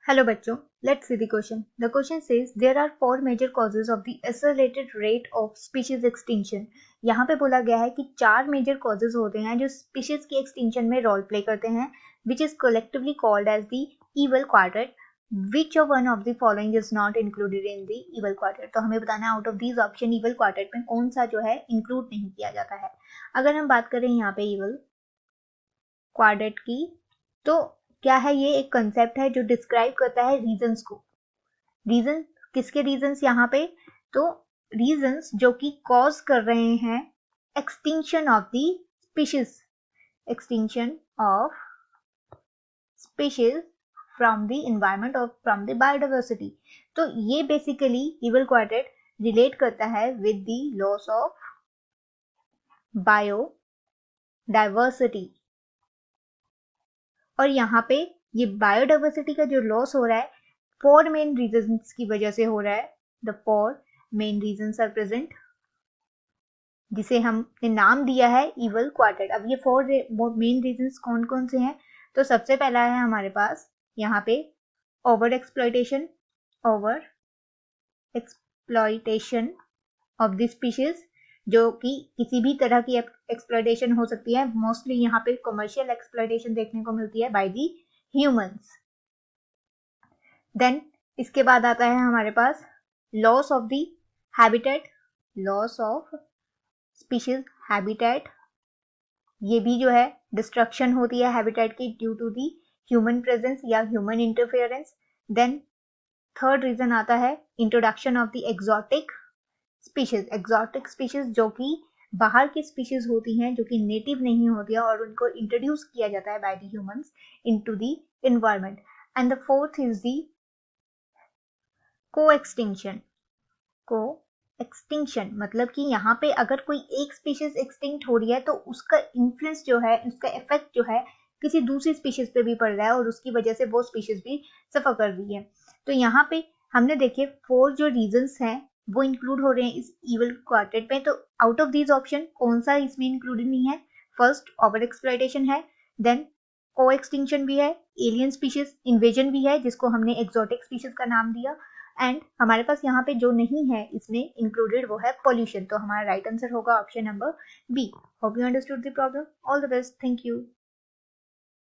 Hello बच्चों, let's see the question. The question says there are four major causes of the accelerated rate of species extinction. यहाँ पे बोला गया है कि चार मेजर कॉजेज होते हैं जो स्पीशीज की एक्सटिंक्शन में रोल प्ले करते हैं, which is collectively called as the evil quadrant. Which of one of the following is not included in the evil quadrant? तो हमें बताना है out of these option evil quadrant में कौन सा जो है इंक्लूड नहीं किया जाता है. अगर हम बात करें यहाँ पे evil quadrant की, तो क्या है, ये एक कंसेप्ट है जो डिस्क्राइब करता है रीजंस को. रीजन किसके रीजंस यहाँ पे? तो रीजंस जो कि कॉज कर रहे हैं extinction of the species, extinction of species from the environment और फ्रॉम द बायोडाइवर्सिटी. तो ये बेसिकली इवल क्वाड्रेंट रिलेट करता है with the loss of biodiversity. और यहाँ पे ये बायोडाइवर्सिटी का जो लॉस हो रहा है फोर मेन रीजंस की वजह से हो रहा है. The four main reasons are present, जिसे हमने नाम दिया है इवल क्वाड्रेंट. अब ये फोर मेन रीजंस कौन कौन से हैं? तो सबसे पहला है हमारे पास यहाँ पे over exploitation of the species, जो कि किसी भी तरह की एक्सप्लॉयटेशन हो सकती है. मोस्टली यहाँ पे कमर्शियल एक्सप्लॉयटेशन देखने को मिलती है बाय द ह्यूमंस. देन इसके बाद आता है हमारे पास loss of the habitat, loss of species habitat. ये भी जो है डिस्ट्रक्शन होती है हैबिटेट की due to the human presence या human interference. Then third region आता है introduction of the exotic species. Exotic species जो कि बाहर की स्पीशीज होती हैं, जो कि नेटिव नहीं होती है, और उनको इंट्रोड्यूस किया जाता है by the humans into the environment. And the fourth is the को एक्सटिंक्शन, मतलब कि यहाँ पे अगर कोई एक स्पीशीज एक्सटिंक्ट हो रही है तो उसका इन्फ्लुएंस जो है, उसका इफेक्ट जो है किसी दूसरी स्पीशीज पे भी पड़ रहा है और उसकी वजह से वो स्पीशीज भी सफर कर रही है. तो यहाँ पे हमने देखिए फोर जो रीजंस हैं वो इंक्लूड हो रहे हैं इस इवल क्वाड्रेंट में. तो आउट ऑफ दीज ऑप्शन कौन सा इसमें इंक्लूडेड नहीं है? फर्स्ट ओवर एक्सप्लॉयटेशन है, देन को एक्सटिंक्शन भी है, एलियन स्पीशीज इन्वेजन भी है जिसको हमने एक्सोटिक स्पीशीज का नाम दिया, एंड हमारे पास यहाँ पे जो नहीं है इसमें इंक्लूडेड वो है पोल्यूशन. तो हमारा राइट आंसर होगा option number B. Hope you understood the problem. All the best. Thank you.